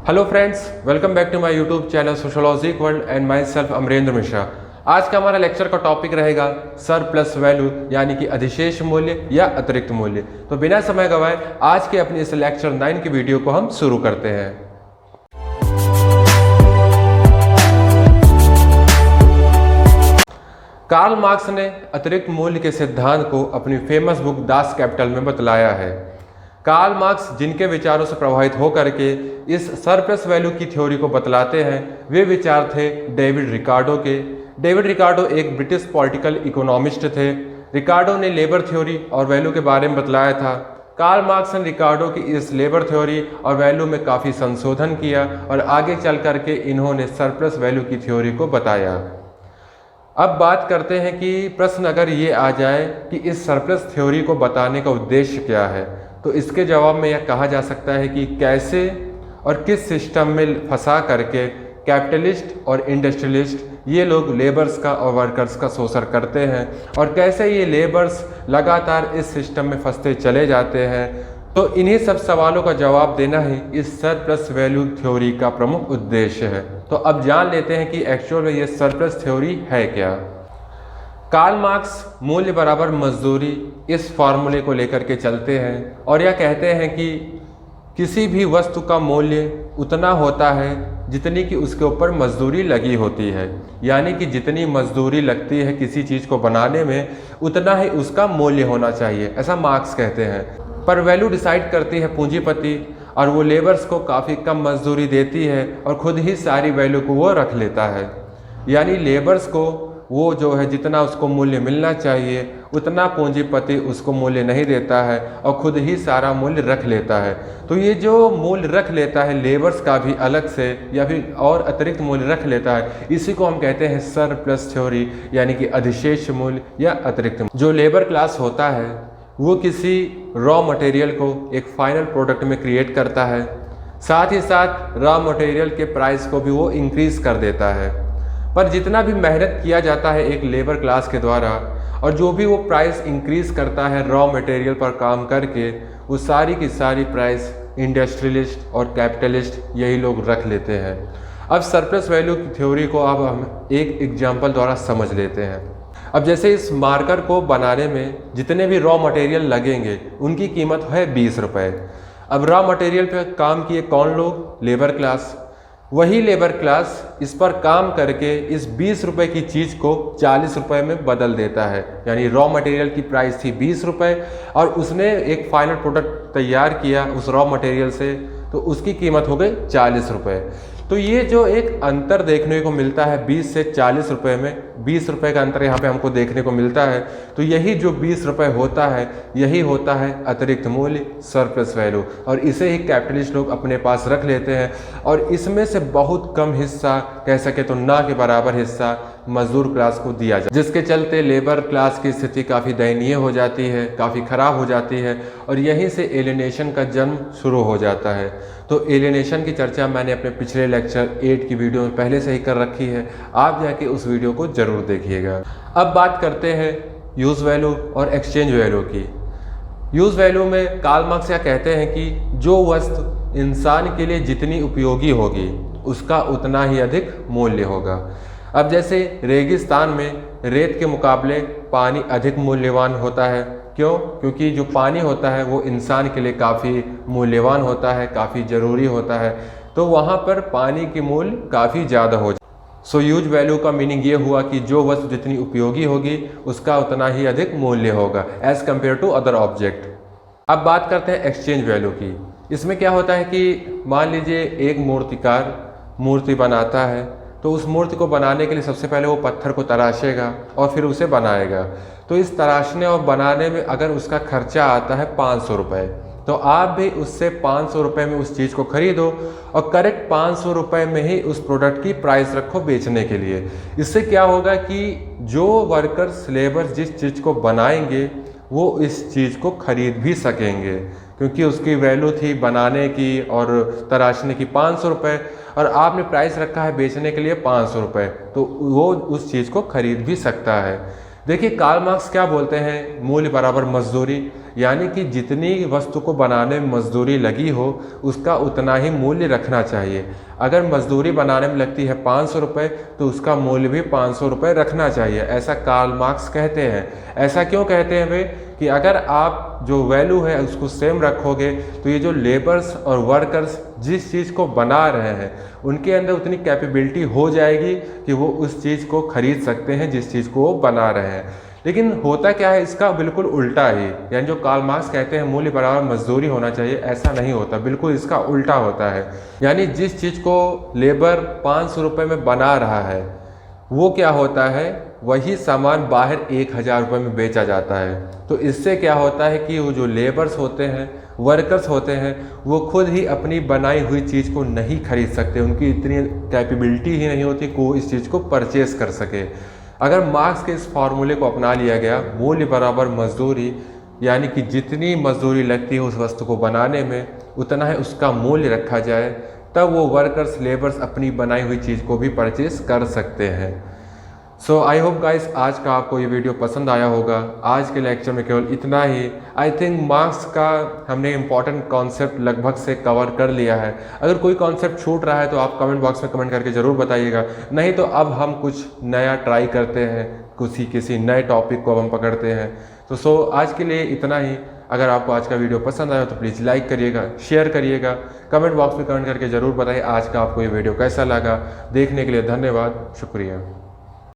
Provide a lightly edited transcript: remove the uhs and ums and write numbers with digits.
Hello friends, welcome back to my YouTube channel sociology world and myself Amarendra Mishra. आज का हमारा lecture का topic रहेगा सरप्लस वैल्यू यानी कि अधिशेष मूल्य या अतिरिक्त मूल्य। तो बिना समय गंवाए आज के अपनी इस लेक्चर 9 की वीडियो को हम शुरू करते हैं। कार्ल मार्क्स ने अतिरिक्त मूल्य के सिद्धांत को अपनी फेमस बुक दास कैपिटल में बतलाया है। कार्ल मार्क्स जिनके विचारों से प्रभावित होकर के इस सरप्लस वैल्यू की थ्योरी को बतलाते हैं, वे विचार थे डेविड रिकार्डो के। डेविड रिकार्डो एक ब्रिटिश पॉलिटिकल इकोनॉमिस्ट थे। रिकार्डो ने लेबर थ्योरी और वैल्यू के बारे में बतलाया था। कार्ल मार्क्स ने रिकार्डो की इस लेबर थ्योरी और वैल्यू में काफ़ी संशोधन किया और आगे चल करके इन्होंने सरप्लस वैल्यू की थ्योरी को बताया। अब बात करते हैं कि प्रश्न अगर ये आ जाए कि इस सरप्लस थ्योरी को बताने का उद्देश्य क्या है, तो इसके जवाब में यह कहा जा सकता है कि कैसे और किस सिस्टम में फंसा करके कैपिटलिस्ट और इंडस्ट्रियलिस्ट ये लोग लेबर्स का और वर्कर्स का शोषण करते हैं और कैसे ये लेबर्स लगातार इस सिस्टम में फंसते चले जाते हैं। तो इन्हीं सब सवालों का जवाब देना ही इस सरप्लस वैल्यू थ्योरी का प्रमुख उद्देश्य है। तो अब जान लेते हैं कि एक्चुअल में ये सरप्लस थ्योरी है क्या। कार्ल मार्क्स मूल्य बराबर मजदूरी इस फॉर्मूले को लेकर के चलते हैं और यह कहते हैं कि किसी भी वस्तु का मूल्य उतना होता है जितनी कि उसके ऊपर मजदूरी लगी होती है, यानी कि जितनी मजदूरी लगती है किसी चीज़ को बनाने में उतना ही उसका मूल्य होना चाहिए, ऐसा मार्क्स कहते हैं। पर वैल्यू डिसाइड करती है पूंजीपति और वो लेबर्स को काफ़ी कम मजदूरी देती है और खुद ही सारी वैल्यू को वो रख लेता है, यानी लेबर्स को वो जो है जितना उसको मूल्य मिलना चाहिए उतना पूंजीपति उसको मूल्य नहीं देता है और खुद ही सारा मूल्य रख लेता है। तो ये जो मूल्य रख लेता है लेबर्स का भी अलग से या फिर और अतिरिक्त मूल्य रख लेता है, इसी को हम कहते हैं सरप्लस थ्योरी यानी कि अधिशेष मूल्य या अतिरिक्त मूल्य। जो लेबर क्लास होता है वो किसी रॉ मटेरियल को एक फाइनल प्रोडक्ट में क्रिएट करता है, साथ ही साथ रॉ मटेरियल के प्राइस को भी वो इंक्रीज कर देता है। पर जितना भी मेहनत किया जाता है एक लेबर क्लास के द्वारा और जो भी वो प्राइस इंक्रीज करता है रॉ मटेरियल पर काम करके, वो सारी की सारी प्राइस इंडस्ट्रियलिस्ट और कैपिटलिस्ट यही लोग रख लेते हैं। अब सरप्लस वैल्यू की थ्योरी को अब हम एक एग्जाम्पल द्वारा समझ लेते हैं। अब जैसे इस मार्कर को बनाने में जितने भी रॉ मटेरियल लगेंगे उनकी कीमत है 20 रुपये। अब रॉ मटेरियल पे काम किए कौन लोग? Labour class. वही लेबर क्लास इस पर काम करके इस 20 रुपये की चीज़ को 40 रुपये में बदल देता है, यानी रॉ मटेरियल की प्राइस थी 20 रुपये और उसने एक फाइनल प्रोडक्ट तैयार किया उस रॉ मटेरियल से, तो उसकी कीमत हो गई 40 रुपये। तो ये जो एक अंतर देखने को मिलता है 20 से 40 रुपये में, 20 रुपये का अंतर यहाँ पे हमको देखने को मिलता है। तो यही जो 20 रुपये होता है यही होता है अतिरिक्त मूल्य, सरप्लस वैल्यू, और इसे ही कैपिटलिस्ट लोग अपने पास रख लेते हैं और इसमें से बहुत कम हिस्सा, कह सके तो ना के बराबर हिस्सा मजदूर क्लास को दिया जाए, जिसके चलते लेबर क्लास की स्थिति काफ़ी दयनीय हो जाती है, काफ़ी ख़राब हो जाती है और यहीं से एलियनेशन का जन्म शुरू हो जाता है। तो एलियनेशन की चर्चा मैंने अपने पिछले लेक्चर 8 की वीडियो में पहले से ही कर रखी है, आप जाके उस वीडियो को ज़रूर देखिएगा। अब बात करते हैं यूज़ वैल्यू और एक्सचेंज वैल्यू की। यूज़ वैल्यू में कार्ल मार्क्स यह कहते हैं कि जो वस्तु इंसान के लिए जितनी उपयोगी होगी उसका उतना ही अधिक मूल्य होगा। अब जैसे रेगिस्तान में रेत के मुकाबले पानी अधिक मूल्यवान होता है। क्यों? क्योंकि जो पानी होता है वो इंसान के लिए काफ़ी मूल्यवान होता है, काफ़ी ज़रूरी होता है, तो वहाँ पर पानी की मूल्य काफ़ी ज़्यादा हो जाए। सो यूज वैल्यू का मीनिंग ये हुआ कि जो वस्तु जितनी उपयोगी होगी उसका उतना ही अधिक मूल्य होगा as compare to other object. अब बात करते हैं एक्सचेंज वैल्यू की। इसमें क्या होता है कि मान लीजिए एक मूर्तिकार मूर्ति बनाता है, तो उस मूर्ति को बनाने के लिए सबसे पहले वो पत्थर को तराशेगा और फिर उसे बनाएगा। तो इस तराशने और बनाने में अगर उसका खर्चा आता है 500 रुपये, तो आप भी उससे 500 रुपये में उस चीज़ को खरीदो और करेक्ट 500 रुपये में ही उस प्रोडक्ट की प्राइस रखो बेचने के लिए। इससे क्या होगा कि जो वर्कर्स लेबर जिस चीज़ को बनाएंगे वो इस चीज़ को खरीद भी सकेंगे, क्योंकि उसकी वैल्यू थी बनाने की और तराशने की 500 रुपये और आपने प्राइस रखा है बेचने के लिए 500 रुपये, तो वो उस चीज़ को खरीद भी सकता है। देखिए कार्ल मार्क्स क्या बोलते हैं, मूल्य बराबर मजदूरी, यानी कि जितनी वस्तु को बनाने में मजदूरी लगी हो उसका उतना ही मूल्य रखना चाहिए। अगर मजदूरी बनाने में लगती है 500 रुपये तो उसका मूल्य भी 500 रुपये रखना चाहिए, ऐसा कार्ल मार्क्स कहते हैं। ऐसा क्यों कहते हैं वे कि अगर आप जो वैल्यू है उसको सेम रखोगे तो ये जो लेबर्स और वर्कर्स जिस चीज़ को बना रहे हैं उनके अंदर उतनी कैपेबिलिटी हो जाएगी कि वो उस चीज़ को खरीद सकते हैं जिस चीज़ को वो बना रहे हैं। लेकिन होता क्या है, इसका बिल्कुल उल्टा ही, यानी जो कार्ल मार्क्स कहते हैं मूल्य बराबर मजदूरी होना चाहिए, ऐसा नहीं होता, बिल्कुल इसका उल्टा होता है। यानी जिस चीज़ को लेबर 500 रुपये में बना रहा है वो क्या होता है, वही सामान बाहर 1000 रुपये में बेचा जाता है। तो इससे क्या होता है कि वो जो लेबर्स होते हैं, वर्कर्स होते हैं, वो खुद ही अपनी बनाई हुई चीज़ को नहीं खरीद सकते, उनकी इतनी कैपेबिलिटी ही नहीं होती कि वो इस चीज़ को परचेस कर सके। अगर मार्क्स के इस फार्मूले को अपना लिया गया, मूल्य बराबर मजदूरी, यानी कि जितनी मजदूरी लगती है उस वस्तु को बनाने में उतना ही उसका मूल्य रखा जाए, तब वो वर्कर्स लेबर्स अपनी बनाई हुई चीज़ को भी परचेस कर सकते हैं। सो आई होप गाइस आज का आपको ये वीडियो पसंद आया होगा। आज के लेक्चर में केवल इतना ही। आई थिंक मार्क्स का हमने इम्पॉर्टेंट कॉन्सेप्ट लगभग से कवर कर लिया है। अगर कोई कॉन्सेप्ट छूट रहा है तो आप कमेंट बॉक्स में कमेंट करके ज़रूर बताइएगा, नहीं तो अब हम कुछ नया ट्राई करते हैं, किसी नए टॉपिक को अब हम पकड़ते हैं। तो सो आज के लिए इतना ही। अगर आपको आज का वीडियो पसंद आया तो प्लीज़ लाइक करिएगा, शेयर करिएगा, कमेंट बॉक्स में कमेंट करके ज़रूर बताइए आज का आपको ये वीडियो कैसा लगा। देखने के लिए धन्यवाद, शुक्रिया।